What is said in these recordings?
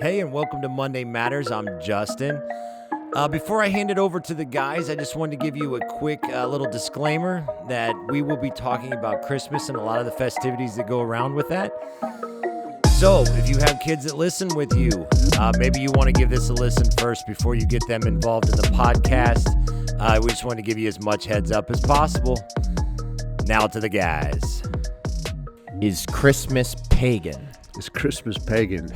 Hey, and welcome to Monday Matters. I'm Justin. Before I hand it over to the guys, I just wanted to give you a quick little disclaimer that we will be talking about Christmas and a lot of the festivities that go around with that. So, if you have kids that listen with you, maybe you want to give this a listen first before you get them involved in the podcast. We just want to give you as much heads up as possible. Now to the guys. Is Christmas pagan? Is Christmas pagan?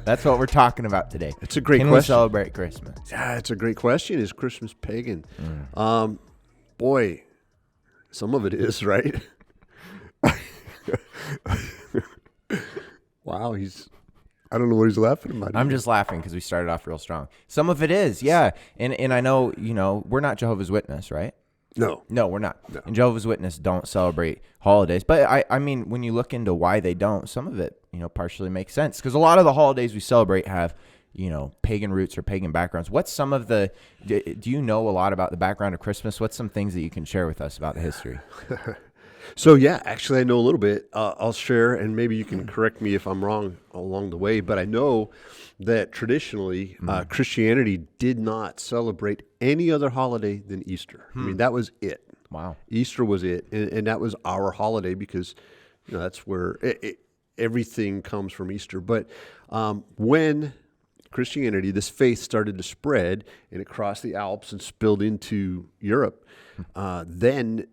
That's what we're talking about today. It's a great question. Can we celebrate Christmas? Yeah, it's a great question. Is Christmas pagan? Boy, some of it is, right? Wow, I don't know what he's laughing about. I'm just laughing because we started off real strong. Some of it is, yeah. And I know, we're not Jehovah's Witness, right? No, we're not. No. And Jehovah's Witness don't celebrate holidays. But I mean, when you look into why they don't, some of it, partially makes sense. Because a lot of the holidays we celebrate have, pagan roots or pagan backgrounds. What's some of do you know a lot about the background of Christmas? What's some things that you can share with us about the history? So, yeah, actually, I know a little bit. I'll share, and maybe you can correct me if I'm wrong along the way. But I know that traditionally, Christianity did not celebrate any other holiday than Easter. I mean, that was it. Wow. Easter was it, and that was our holiday because that's where everything comes from Easter. But when Christianity, this faith started to spread, and it crossed the Alps and spilled into Europe, then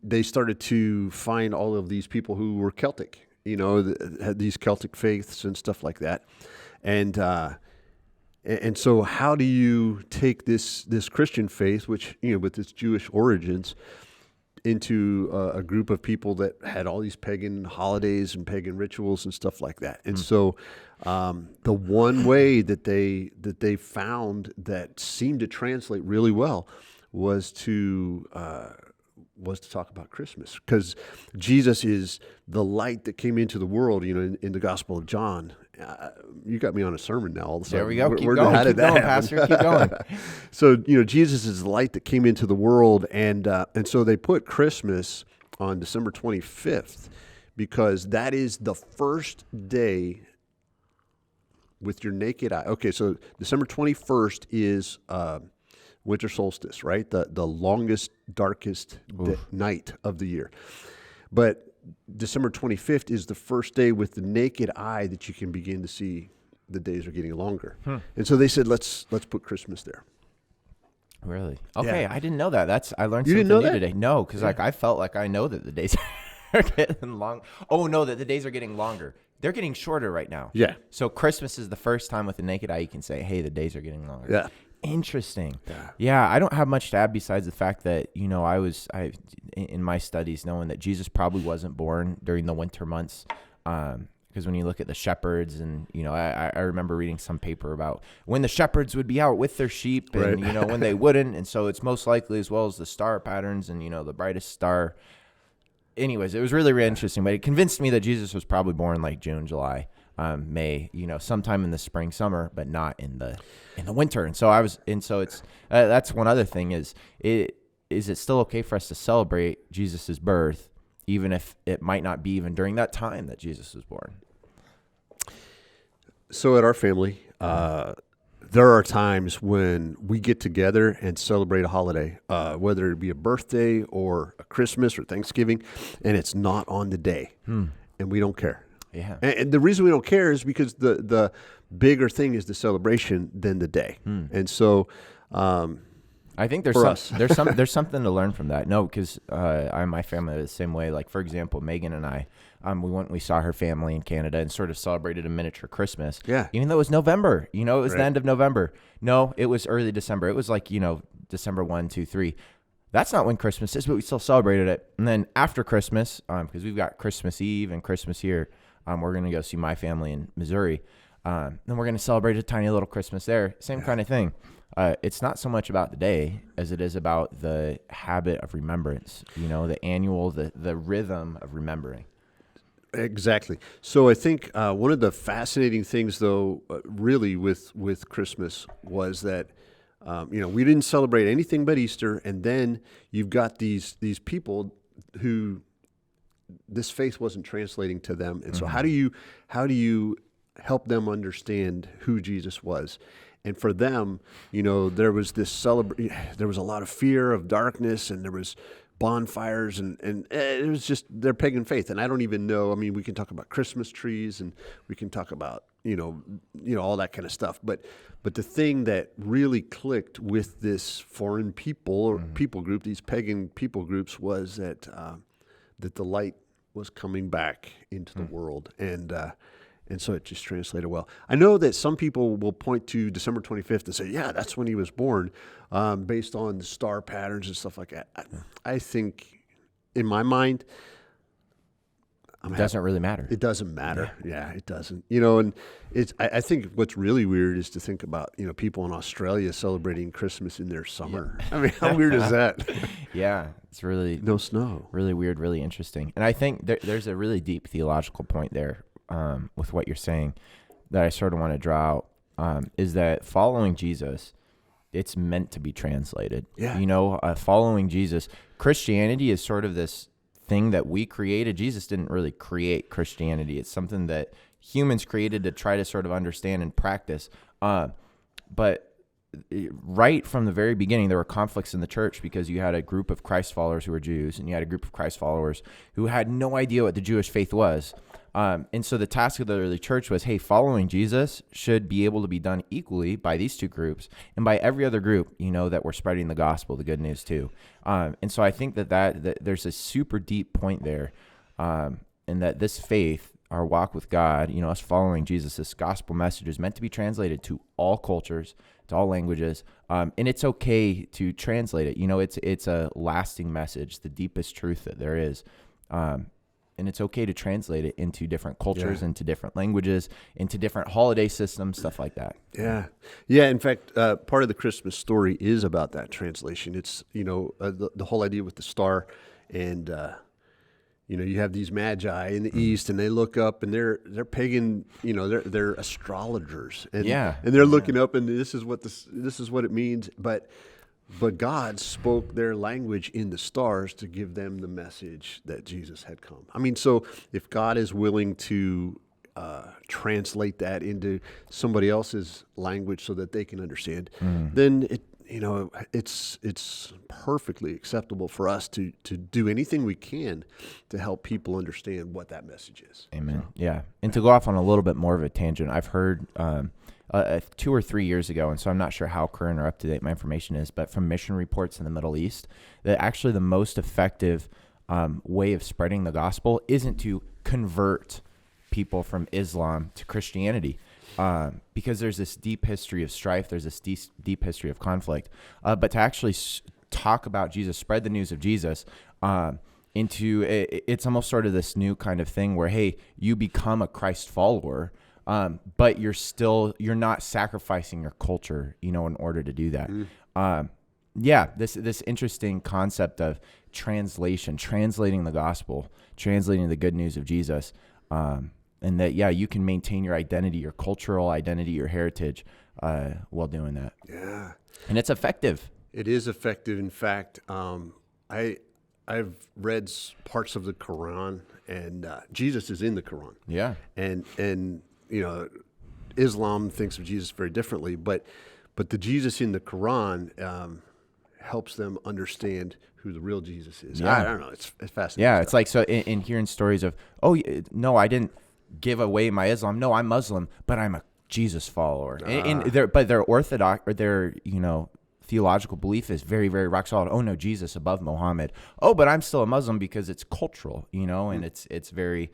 they started to find all of these people who were Celtic, had these Celtic faiths and stuff like that. And so how do you take this Christian faith, which, with its Jewish origins, into a group of people that had all these pagan holidays and pagan rituals and stuff like that? And so the one way that they found that seemed to translate really well was to talk about Christmas, because Jesus is the light that came into the world. In the Gospel of John, you got me on a sermon now. All of a sudden, there we go. Keep Where going, how did keep going, happen? Pastor. Keep going. So Jesus is the light that came into the world, and so they put Christmas on December 25th because that is the first day with your naked eye. Okay, so December 21st is winter solstice, right? The longest, darkest night of the year. But December 25th is the first day with the naked eye that you can begin to see the days are getting longer. And so they said, let's put Christmas there. Really? Okay, Yeah. I didn't know that. I learned You something didn't know new that? today. No, because I felt like I know that the days are getting long. Oh no, that the days are getting longer. They're getting shorter right now. Yeah. So Christmas is the first time with the naked eye you can say, hey, the days are getting longer. Yeah. Interesting. Yeah, I don't have much to add besides the fact that, I in my studies, knowing that Jesus probably wasn't born during the winter months, because when you look at the shepherds and, I remember reading some paper about when the shepherds would be out with their sheep and, Right. when they wouldn't. And so it's most likely, as well as the star patterns and, the brightest star. Anyways, it was really, really interesting, but it convinced me that Jesus was probably born like June, July, May, sometime in the spring, summer, but not in the winter. And so it's that's one other thing is it still okay for us to celebrate Jesus's birth, even if it might not be even during that time that Jesus was born? So at our family, there are times when we get together and celebrate a holiday, whether it be a birthday or a Christmas or Thanksgiving, and it's not on the day, and we don't care. Yeah. And the reason we don't care is because the bigger thing is the celebration than the day. And so I think there's something to learn from that. No, because I and my family are the same way. Like, for example, Megan and I, we saw her family in Canada and sort of celebrated a miniature Christmas. Yeah. Even though it was November, it was Right. the end of November. No, it was early December. It was like, December 1, 2, 3. That's not when Christmas is, but we still celebrated it. And then after Christmas, because we've got Christmas Eve and Christmas here, we're going to go see my family in Missouri. Then we're going to celebrate a tiny little Christmas there. Same kind of thing. It's not so much about the day as it is about the habit of remembrance, the annual, the rhythm of remembering. Exactly. So I think one of the fascinating things, though, really with Christmas was that we didn't celebrate anything but Easter, and then you've got these people who this faith wasn't translating to them, and so how do you help them understand who Jesus was. And for them, there was this there was a lot of fear of darkness, and there was bonfires, and it was just their pagan faith. And I don't even know. I mean, we can talk about Christmas trees, and we can talk about all that kind of stuff. But the thing that really clicked with this foreign people or people group, these pagan people groups, was that the light was coming back into the world, and so it just translated well. I know that some people will point to December 25th and say, yeah, that's when he was born, based on the star patterns and stuff like that. I think, in my mind, it doesn't really matter. It doesn't matter. Yeah, it doesn't. And I think what's really weird is to think about, people in Australia celebrating Christmas in their summer. Yeah. I mean, how weird is that? Yeah, it's really... No snow. Really weird, really interesting. And I think there's a really deep theological point there. With what you're saying that I sort of want to draw out, is that following Jesus, it's meant to be translated. Yeah. Following Jesus, Christianity is sort of this thing that we created. Jesus didn't really create Christianity. It's something that humans created to try to sort of understand and practice. But right from the very beginning, there were conflicts in the church because you had a group of Christ followers who were Jews, and you had a group of Christ followers who had no idea what the Jewish faith was. And so the task of the early church was, hey, following Jesus should be able to be done equally by these two groups and by every other group, that we're spreading the gospel, the good news too. And so I think that there's a super deep point there, and that this faith, our walk with God, us following Jesus, this gospel message is meant to be translated to all cultures, to all languages. And it's okay to translate it. It's a lasting message, the deepest truth that there is. And it's okay to translate it into different cultures, into different languages, into different holiday systems, stuff like that. Yeah. Yeah. In fact, part of the Christmas story is about that translation. It's, the whole idea with the star, and, you have these magi in the east, and they look up, and they're pagan, they're astrologers, and they're looking up, and this is what it means. But God spoke their language in the stars to give them the message that Jesus had come. I mean, so if God is willing to translate that into somebody else's language so that they can understand, then it's perfectly acceptable for us to do anything we can to help people understand what that message is. Amen. So. Yeah. And to go off on a little bit more of a tangent, I've heard 2 or 3 years ago, and so I'm not sure how current or up-to-date my information is, but from mission reports in the Middle East, that actually the most effective way of spreading the gospel isn't to convert people from Islam to Christianity, because there's this deep history of strife, there's this deep history of conflict, but to actually talk about Jesus, spread the news of Jesus, it's almost sort of this new kind of thing where, hey, you become a Christ follower, but you're not sacrificing your culture, in order to do that. This interesting concept of translating the gospel, translating the good news of Jesus, and that, you can maintain your identity, your cultural identity, your heritage, while doing that. Yeah. And it's effective. It is effective. In fact, I've read parts of the Quran, and Jesus is in the Quran. Yeah. And Islam thinks of Jesus very differently, but the Jesus in the Quran helps them understand who the real Jesus is. Yeah. I don't know. It's fascinating. Yeah, stuff. it's like, so in hearing stories of, no, I didn't give away my Islam. No, I'm Muslim, but I'm a Jesus follower. And their orthodox, or their, theological belief is very, very rock solid. Oh no, Jesus above Muhammad. Oh, but I'm still a Muslim because it's cultural, and it's very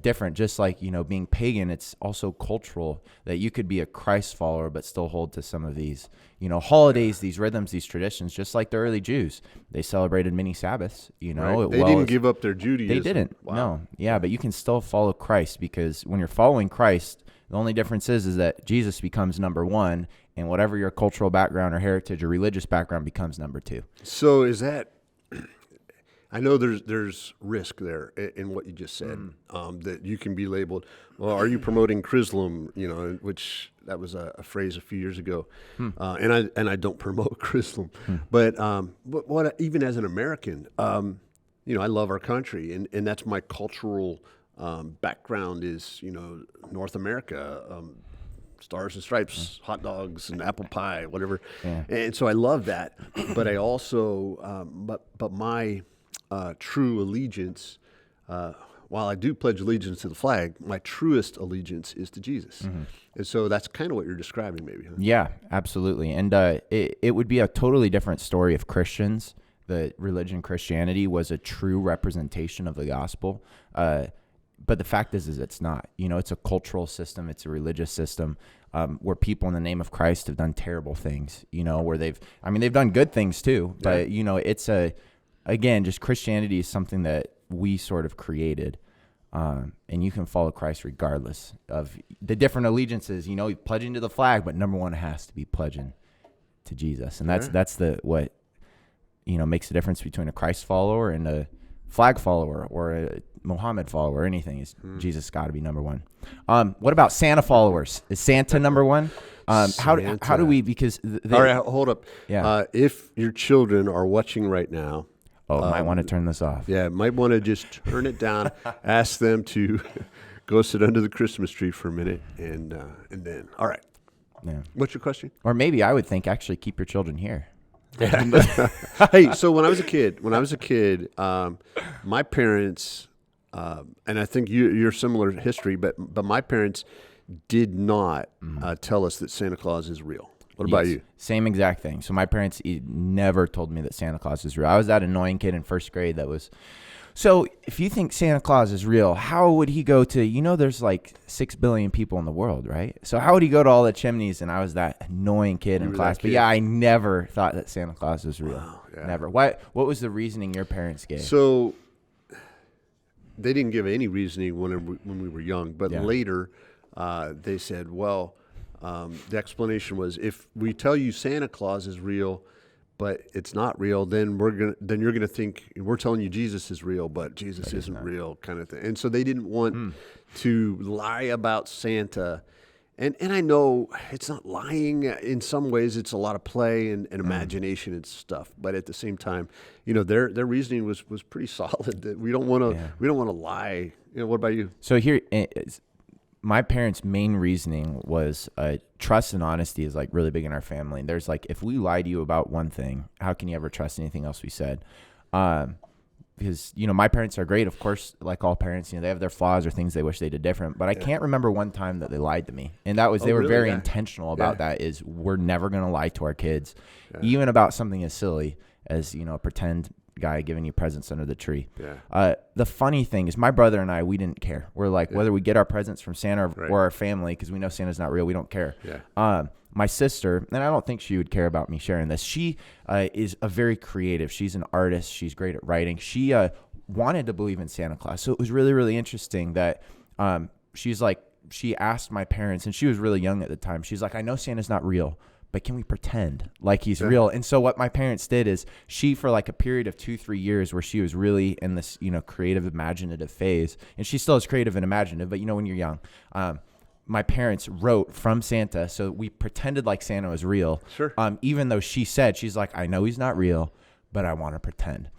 different. Just like, being pagan, it's also cultural, that you could be a Christ follower but still hold to some of these, holidays, these rhythms, these traditions, just like the early Jews. They celebrated many Sabbaths, Right. They didn't give up their Judaism. They didn't. Wow. No. Yeah, but you can still follow Christ, because when you're following Christ, the only difference is that Jesus becomes number one, and whatever your cultural background or heritage or religious background becomes number two. So is that, I know there's risk there in what you just said, that you can be labeled, well, are you promoting Chrislam, which that was a phrase a few years ago. And I don't promote Chrislam, but what, even as an American, I love our country, and that's my cultural background is, North America, Stars and Stripes, hot dogs and apple pie, whatever. Yeah. And so I love that. But I also, but my true allegiance, while I do pledge allegiance to the flag, my truest allegiance is to Jesus. And so that's kind of what you're describing, maybe. Huh? Yeah, absolutely. And it would be a totally different story if Christians, the religion Christianity, was a true representation of the gospel. But the fact is it's not. It's a cultural system. It's a religious system where people in the name of Christ have done terrible things, where they've done good things too. But, it's again, just Christianity is something that we sort of created. And you can follow Christ regardless of the different allegiances, pledging to the flag, but number one has to be pledging to Jesus. And that's what makes the difference between a Christ follower and a flag follower or a Muhammad follower or anything is Jesus got to be number one. What about Santa followers? Is Santa number one? How do we, because all right, hold up. Yeah. If your children are watching right now, might want to turn this off. Yeah, might want to just turn it down. Ask them to go sit under the Christmas tree for a minute, and then, all right. Yeah. What's your question? Or maybe I would think actually keep your children here. Hey, so when I was a kid, my parents, and I think you're similar history, but my parents did not tell us that Santa Claus is real. What about you? Same exact thing. So my parents never told me that Santa Claus is real. I was that annoying kid in first grade that was. So if you think Santa Claus is real, how would he go to, there's like 6 billion people in the world, right? So how would he go to all the chimneys? And I was that annoying kid in class. But yeah, I never thought that Santa Claus was real. Wow, yeah. Never. What was the reasoning your parents gave? So they didn't give any reasoning when we were young, but later they said, well, the explanation was, if we tell you Santa Claus is real, but it's not real, then you're gonna think we're telling you Jesus is real, but Jesus isn't real, kind of thing. And so they didn't want to lie about Santa. And I know it's not lying. In some ways, it's a lot of play and imagination and stuff. But at the same time, their reasoning was pretty solid. That we don't want to lie. What about you? So here. My parents' main reasoning was trust and honesty is like really big in our family. And there's like, if we lie to you about one thing, how can you ever trust anything else we said? Because, my parents are great. Of course, like all parents, they have their flaws or things they wish they did different. But I can't remember one time that they lied to me. And that was, they were really? very intentional about that is we're never going to lie to our kids, even about something as silly as, a pretend guy giving you presents under the tree. The funny thing is my brother and I, we didn't care. We're like, whether we get our presents from Santa or our family, because we know Santa's not real, we don't care. My sister, and I don't think she would care about me sharing this, she is a very creative. She's an artist. She's great at writing. She wanted to believe in Santa Claus. So it was really, really interesting that she asked my parents, and she was really young at the time. She's like, I know Santa's not real, but can we pretend like he's real? And so what my parents did is she, for like a period of 2-3 years where she was really in this, creative, imaginative phase, and she still is creative and imaginative, but when you're young, my parents wrote from Santa. So we pretended like Santa was real. Sure. Even though she's like, I know he's not real, but I want to pretend.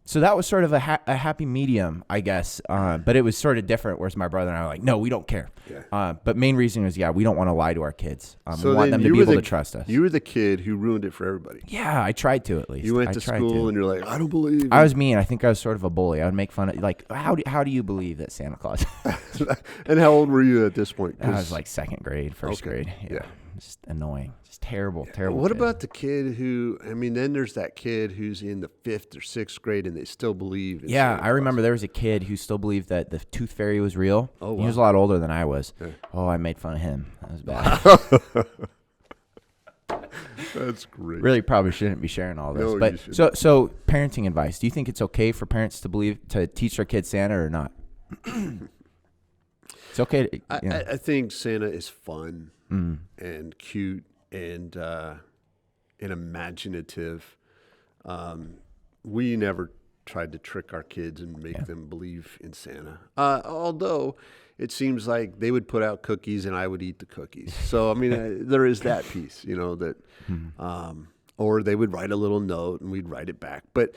So that was sort of a happy medium, I guess. But it was sort of different, whereas my brother and I were like, no, we don't care. But main reason was, we don't want to lie to our kids. So we want them to be able to trust us. You were the kid who ruined it for everybody. Yeah, I tried to at least. You went to school and you're like, I don't believe. I was mean. I think I was sort of a bully. I would make fun of, like, how do you believe that Santa Claus? And how old were you at this point? I was like second grade, first grade. Yeah. Just annoying. Just terrible. What about the kid who, then there's that kid who's in the 5th or 6th grade and they still believe in Santa I remember there was a kid who still believed that the tooth fairy was real. Oh, wow. He was a lot older than I was. I made fun of him. That was bad. That's great. Really probably shouldn't be sharing all this. No, but you shouldn't. so parenting advice. Do you think it's okay for parents to teach their kids Santa or not? It's okay. I think Santa is fun and cute and imaginative. We never tried to trick our kids and make them believe in Santa. Although it seems like they would put out cookies and I would eat the cookies. So, there is that piece, that or they would write a little note and we'd write it back. But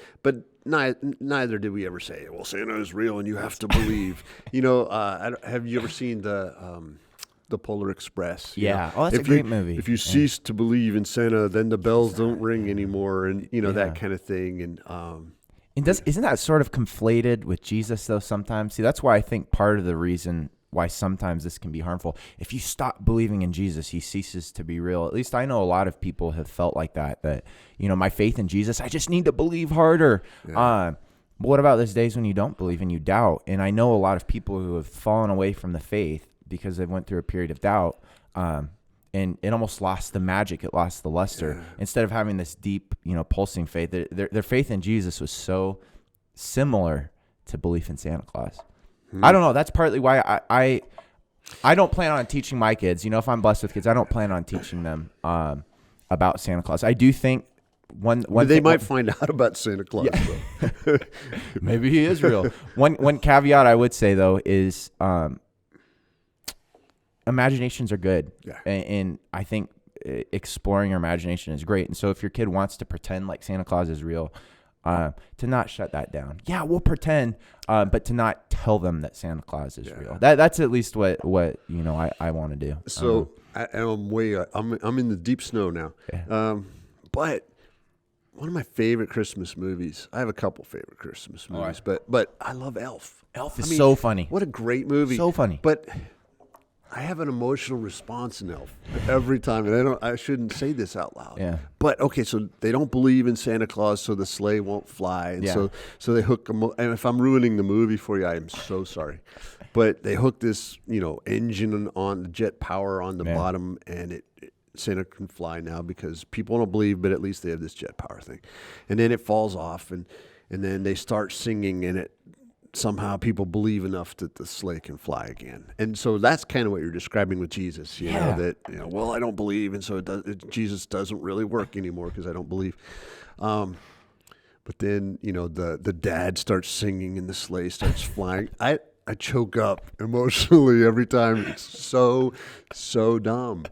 neither did we ever say, well, Santa is real and you have to believe. Have you ever seen the Polar Express? Yeah. Oh, that's a great movie. If you cease to believe in Santa, then the bells don't ring anymore, and that kind of thing. And isn't that sort of conflated with Jesus though sometimes? See, that's why I think part of the reason why sometimes this can be harmful. If you stop believing in Jesus, he ceases to be real. At least I know a lot of people have felt like that, my faith in Jesus, I just need to believe harder. Yeah. But what about those days when you don't believe and you doubt? And I know a lot of people who have fallen away from the faith because they went through a period of doubt, and it almost lost the magic. It lost the luster. Yeah. Instead of having this deep, pulsing faith, their faith in Jesus was so similar to belief in Santa Claus. I don't know. That's partly why I don't plan on teaching my kids. If I'm blessed with kids, I don't plan on teaching them about Santa Claus. I do think they might find out about Santa Claus. Yeah. Maybe he is real. One caveat I would say though is imaginations are good, and I think exploring your imagination is great. And so if your kid wants to pretend like Santa Claus is real, to not shut that down. Yeah, we'll pretend, but to not tell them that Santa Claus is real. That's at least what I want to do. So I'm in the deep snow now. Yeah. But one of my favorite Christmas movies. I have a couple favorite Christmas movies, but I love Elf. Elf is so funny. What a great movie. So funny. But I have an emotional response in Elf every time, and I shouldn't say this out loud. Yeah. But okay, so they don't believe in Santa Claus, so the sleigh won't fly, and so they hook them. And if I'm ruining the movie for you, I am so sorry. But they hook this, engine on the jet power on the bottom, and Santa can fly now because people don't believe, but at least they have this jet power thing. And then it falls off, and then they start singing, and it. Somehow people believe enough that the sleigh can fly again. And so that's kind of what you're describing with Jesus, that, I don't believe. And so Jesus doesn't really work anymore because I don't believe. But then, the dad starts singing and the sleigh starts flying. I choke up emotionally every time. It's so dumb.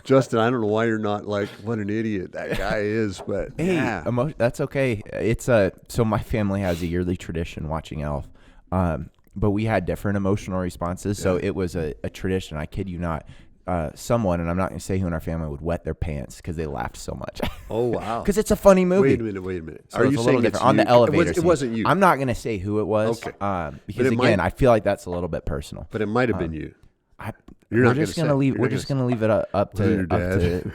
Justin, I don't know why you're not like, what an idiot that guy is, but hey, that's okay. It's so my family has a yearly tradition watching Elf. But we had different emotional responses. So it was a tradition. I kid you not. Someone, and I'm not going to say who in our family, would wet their pants because they laughed so much. Oh, wow. Because it's a funny movie. Wait a minute. So are you saying it's on the elevator scene? It wasn't you. I'm not going to say who it was. Okay. Because again, I feel like that's a little bit personal. But it might have been you. We're just going to leave it up to your dad.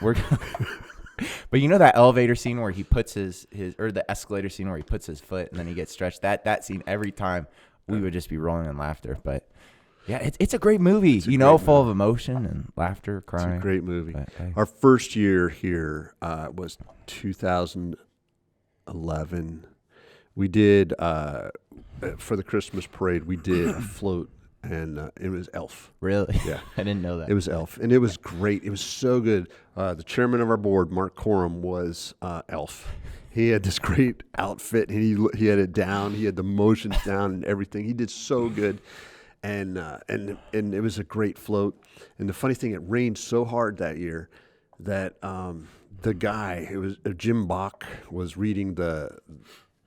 But that elevator scene where he puts his or the escalator scene where he puts his foot and then he gets stretched. That scene every time we would just be rolling in laughter. But yeah, it's a great movie. Full of emotion and laughter, crying. It's a great movie. But, hey. Our first year here was 2011. We did for the Christmas parade. We did a float. And it was Elf. Really? Yeah. I didn't know that. It was Elf. And it was great. It was so good. The chairman of our board, Mark Coram, was Elf. He had this great outfit, and he had it down. He had the motions down and everything. He did so good. And it was a great float. And the funny thing, it rained so hard that year that the guy, it was Jim Bach, was reading who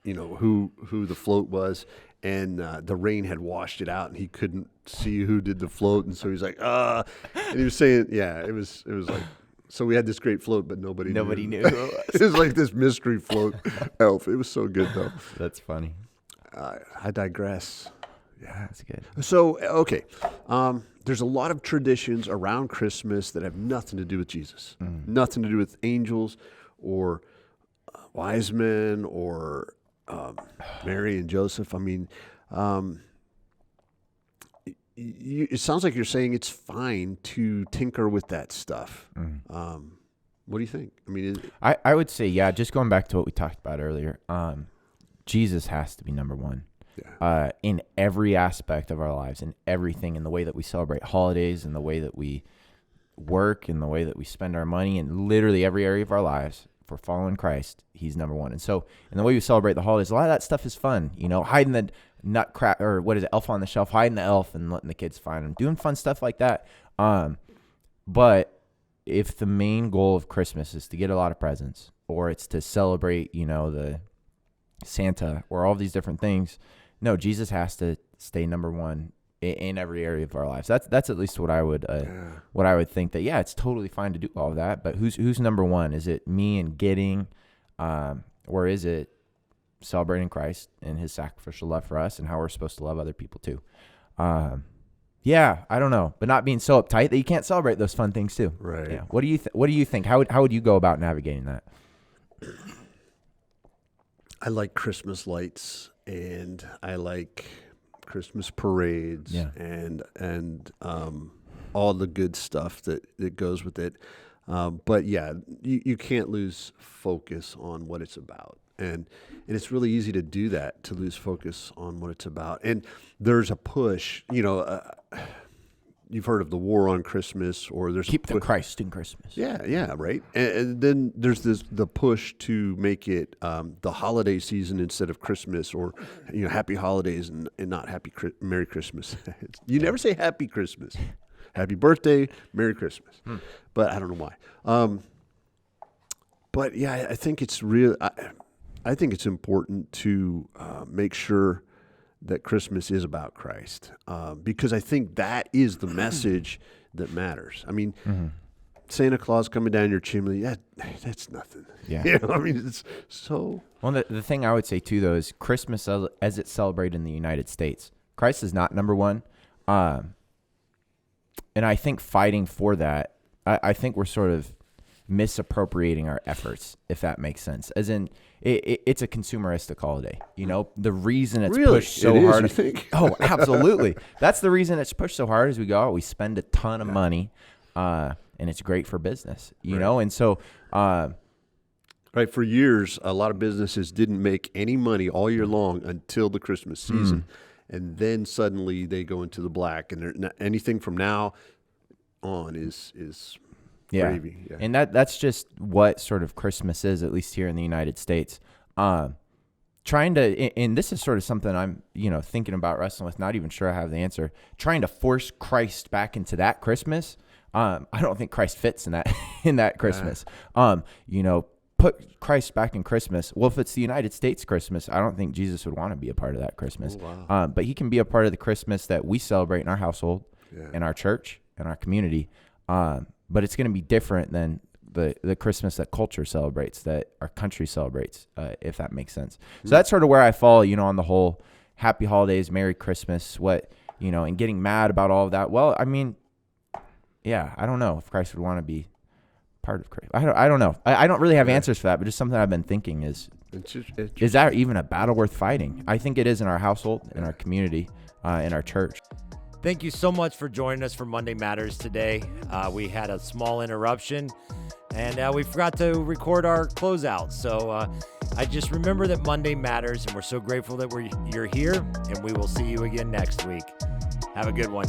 the float was. And the rain had washed it out, and he couldn't see who did the float, and so he's like, and he was saying, it was like, so we had this great float, but nobody knew. It was like this mystery float, Elf. It was so good though. That's funny. I digress. Yeah, that's good. So okay, there's a lot of traditions around Christmas that have nothing to do with Jesus, nothing to do with angels or wise men or Mary and Joseph. I mean, it sounds like you're saying it's fine to tinker with that stuff. What do you think? I mean, I would say, just going back to what we talked about earlier, Jesus has to be number one. Yeah. In every aspect of our lives, in everything, in the way that we celebrate holidays, in the way that we work, in the way that we spend our money, in literally every area of our lives. For following Christ, he's number one. And so in the way we celebrate the holidays, a lot of that stuff is fun, hiding the nutcracker, or what is it, Elf on the Shelf, hiding the elf and letting the kids find him, doing fun stuff like that. But if the main goal of Christmas is to get a lot of presents, or it's to celebrate, the Santa or all these different things, no, Jesus has to stay number one in every area of our lives. That's at least what I would think, that it's totally fine to do all of that, but who's number one? Is it me and getting, or is it celebrating Christ and his sacrificial love for us and how we're supposed to love other people too? I don't know, but not being so uptight that you can't celebrate those fun things too. Right. Yeah. What do you think? How would you go about navigating that? I like Christmas lights, and I like Christmas parades, and all the good stuff that goes with it. But you can't lose focus on what it's about. And it's really easy to do that, to lose focus on what it's about. And there's a push, you've heard of the war on Christmas, or there's keep the Christ in Christmas. Yeah, right. And then there's the push to make it the holiday season instead of Christmas, or Happy Holidays and not Merry Christmas. You never say Happy Christmas, Happy Birthday, Merry Christmas. But I don't know why. But I think it's real. I think it's important to make sure that Christmas is about Christ, because I think that is the message that matters. I mean, Santa Claus coming down your chimney, that's nothing. Yeah. It's so... Well, the thing I would say too, though, is Christmas as it's celebrated in the United States, Christ is not number one. And I think fighting for that, I think we're sort of misappropriating our efforts, if that makes sense. As in, it's a consumeristic holiday. The reason it's pushed so hard. You think? Oh, absolutely. That's the reason it's pushed so hard. Is we go out, we spend a ton of money, and it's great for business. And so. Right, for years, a lot of businesses didn't make any money all year long until the Christmas season, and then suddenly they go into the black, and anything from now on is gravy. Yeah. And that's just what sort of Christmas is, at least here in the United States. Trying to, and this is sort of something I'm, thinking about wrestling with, not even sure I have the answer. Trying to force Christ back into that Christmas. I don't think Christ fits in that Christmas. Put Christ back in Christmas. Well, if it's the United States Christmas, I don't think Jesus would want to be a part of that Christmas. Oh, wow. But he can be a part of the Christmas that we celebrate in our household, in our church, in our community. But it's going to be different than the Christmas that culture celebrates, that our country celebrates, if that makes sense. So that's sort of where I fall, on the whole Happy Holidays, Merry Christmas, and getting mad about all of that. Well, I mean, I don't know if Christ would want to be part of Christ. I don't know. I don't really have answers for that, but just something I've been thinking is that even a battle worth fighting? I think it is in our household, in our community, in our church. Thank you so much for joining us for Monday Matters today. We had a small interruption, and we forgot to record our closeout. So I just remember that Monday matters, and we're so grateful that you're here, and we will see you again next week. Have a good one.